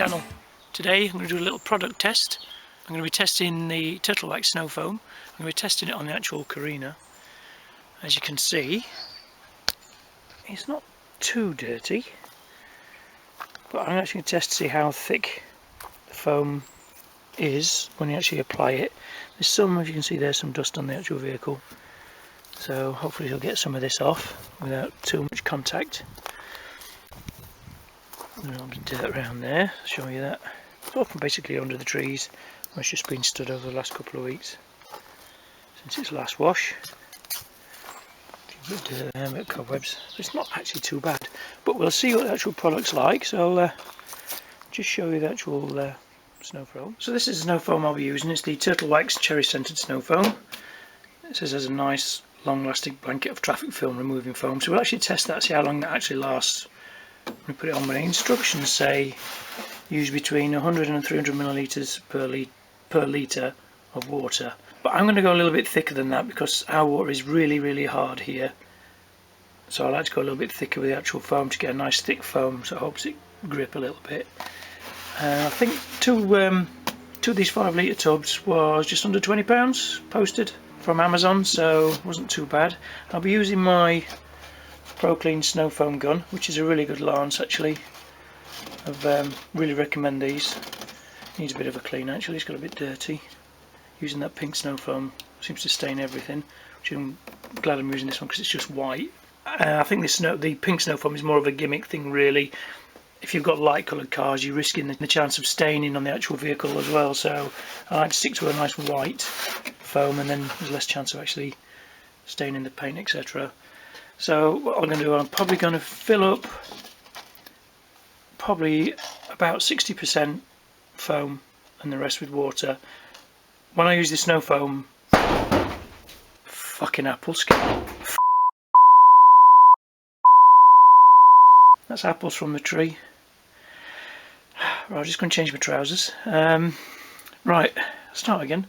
channel. Today I'm going to do a little product test. I'm going to be testing the Turtle Wax Snow Foam. I'm going to be testing it on the actual Carina. As you can see, it's not too dirty, but I'm actually going to test to see how thick the foam is when you actually apply it. There's some, as you can see, there's some dust on the actual vehicle, so hopefully you'll get some of this off without too much contact. There's a lot of dirt around there, I'll show you that. It's all from basically under the trees, where it's just been stood over the last couple of weeks since its last wash. A bit of dirt there, a bit of cobwebs. It's not actually too bad, but we'll see what the actual product's like, so I'll just show you the actual snow foam. So this is the snow foam I'll be using. It's the Turtle Wax Cherry Scented Snow Foam. It says there's a nice long lasting blanket of traffic film removing foam, so we'll actually test that, see how long that actually lasts. We put it on. The instructions say use between 100 and 300 millilitres per litre of water, but I'm going to go a little bit thicker than that because our water is really hard here, so I like to go a little bit thicker with the actual foam to get a nice thick foam, so it helps it grip a little bit. I think two of these 5 litre tubs was just under £20 posted from Amazon, so it wasn't too bad. I'll be using my Pro Clean Snow Foam gun, which is a really good lance actually. I've really recommend these. Needs a bit of a clean actually, it's got a bit dirty. Using that pink snow foam seems to stain everything, which I'm glad I'm using this one because it's just white. I think the pink snow foam is more of a gimmick thing really. If you've got light coloured cars, you're risking the chance of staining on the actual vehicle as well, so I like to stick to a nice white foam, and then there's less chance of actually staining the paint, etc. So what I'm going to do, I'm probably going to fill up probably about 60% foam and the rest with water. When I use the snow foam, fucking apple skin. That's apples from the tree. Right, I'm just going to change my trousers. Right, start again.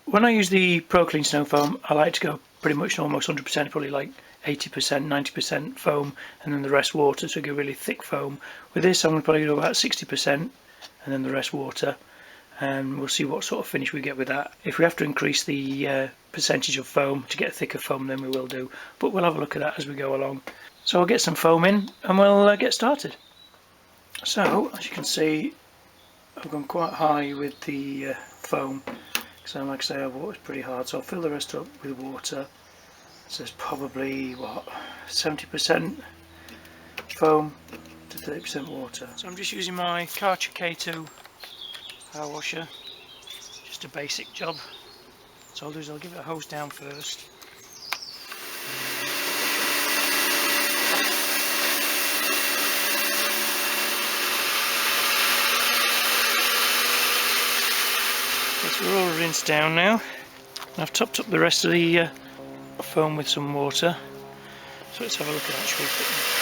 When I use the Pro Clean Snow Foam, I like to go pretty much almost 100%, probably like 80%, 90% foam, and then the rest water, so I get really thick foam. With this, I'm going to probably do about 60%, and then the rest water, and we'll see what sort of finish we get with that. If we have to increase the percentage of foam to get a thicker foam, then we will do, but we'll have a look at that as we go along. So I'll get some foam in, and we'll get started. So, as you can see, I've gone quite high with the foam, because like I say, our water's pretty hard, so I'll fill the rest up with water. So there's probably, what, 70% foam to 30% water. So I'm just using my Kyusha K2 power washer, just a basic job. So I'll do is I'll give it a hose down first. So we're all rinsed down now. I've topped up the rest of the foam with some water. So let's have a look at the actual thickness.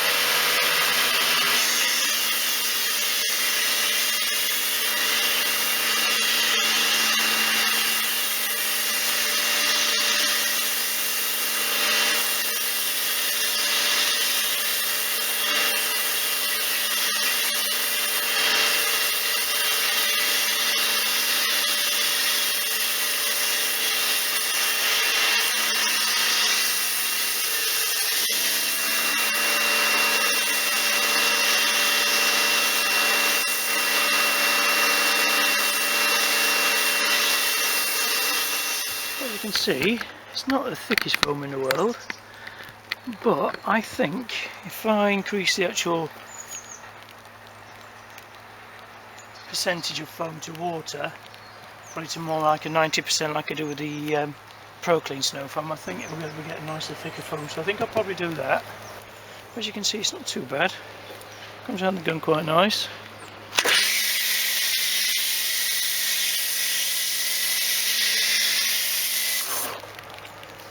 As you can see, it's not the thickest foam in the world, but I think if I increase the actual percentage of foam to water, probably to more like a 90% like I do with the Pro Clean Snow Foam, I think we're going to get a nicer thicker foam, so I think I'll probably do that. As you can see, it's not too bad, comes out the gun quite nice.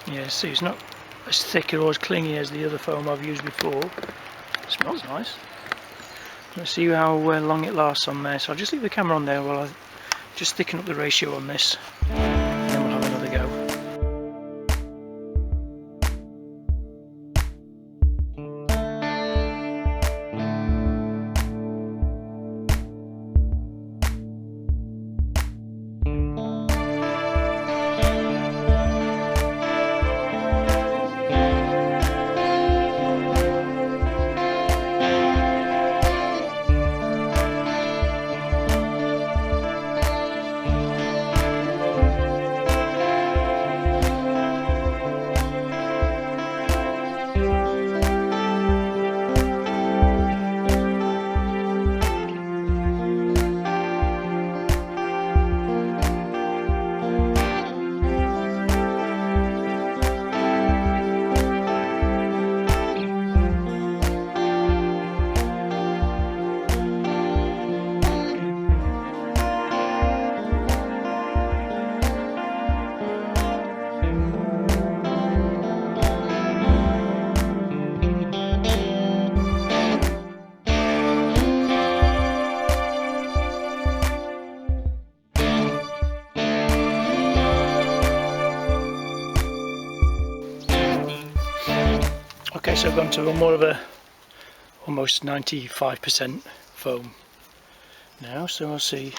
Yeah, see, it's not as thick or as clingy as the other foam I've used before. It smells nice. Let's see how long it lasts on there. So I'll just leave the camera on there while I just thicken up the ratio on this, and then we'll have another go. Okay, so I've gone to more of a almost 95% foam now, so we'll see.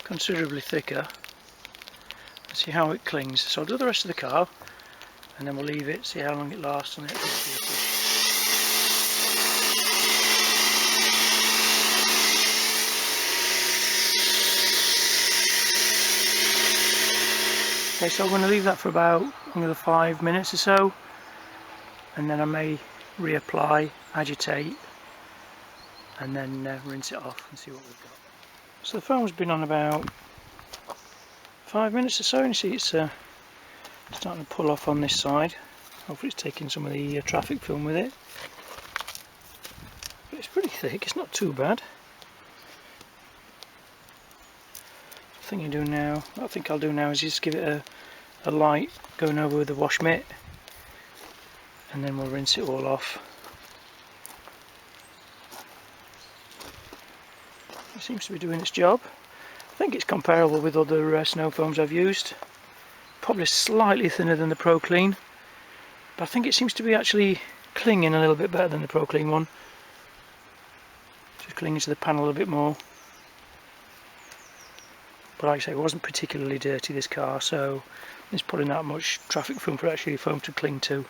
Considerably thicker. Let's see how it clings. So I'll do the rest of the car and then we'll leave it, see how long it lasts on it. Okay, so I'm going to leave that for about another 5 minutes or so, and then I may reapply, agitate, and then rinse it off and see what we've got. So the foam's been on about 5 minutes or so, and you see it's starting to pull off on this side. Hopefully it's taking some of the traffic film with it. But it's pretty thick, it's not too bad. The thing I think I'll do now is just give it a light going over with the wash mitt, and then we'll rinse it all off. It seems to be doing its job. I think it's comparable with other snow foams I've used. Probably slightly thinner than the Pro Clean, but I think it seems to be actually clinging a little bit better than the Pro Clean one. Just clinging to the panel a bit more. But like I say, it wasn't particularly dirty, this car, so there's probably not much traffic film for actually foam to cling to.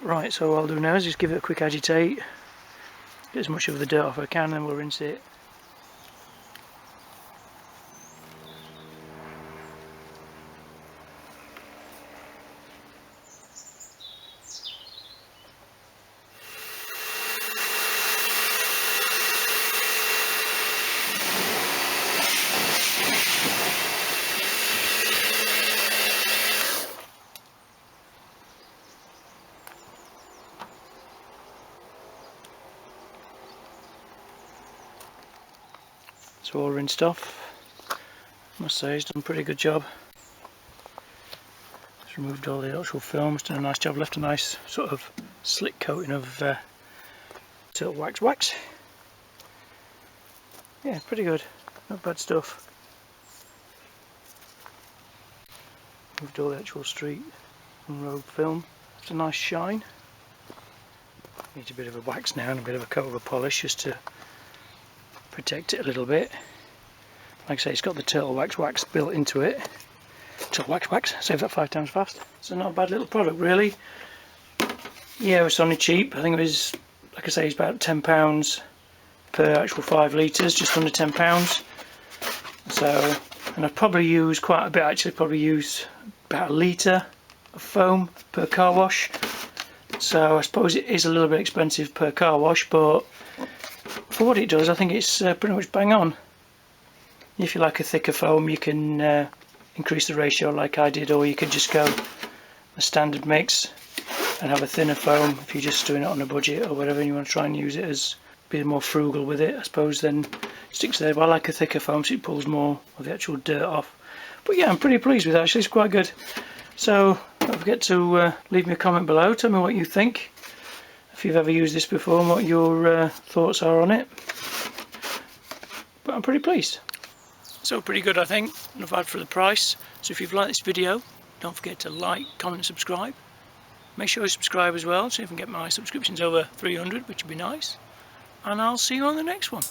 Right, so what I'll do now is just give it a quick agitate, get as much of the dirt off as I can, and we'll rinse it. It's all rinsed off. I must say, it's done a pretty good job. It's removed all the actual film, it's done a nice job, left a nice sort of slick coating of turtle wax. Yeah, pretty good, not bad stuff. Moved all the actual street and road film, it's a nice shine. Needs a bit of a wax now and a bit of a coat of a polish just to protect it a little bit. Like I say, it's got the turtle wax built into it. Turtle wax, save that 5 times fast. It's not a bad little product really. Yeah, it's only cheap. I think it was, like I say, it's about £10 per actual 5 litres, just under £10. So, and I've probably used quite a bit actually, probably used about 1 litre of foam per car wash. So I suppose it is a little bit expensive per car wash, but for what it does, I think it's pretty much bang on. If you like a thicker foam, you can increase the ratio like I did, or you could just go a standard mix and have a thinner foam if you're just doing it on a budget or whatever, and you want to try and use it as a bit more frugal with it, I suppose, then sticks there. But I like a thicker foam so it pulls more of the actual dirt off. But yeah, I'm pretty pleased with it actually, it's quite good. So don't forget to leave me a comment below, tell me what you think, if you've ever used this before and what your thoughts are on it. But I'm pretty pleased. So pretty good, I think, not bad for the price. So if you've liked this video, don't forget to like, comment and subscribe. Make sure you subscribe as well so you can get my subscriptions over 300, which would be nice. And I'll see you on the next one.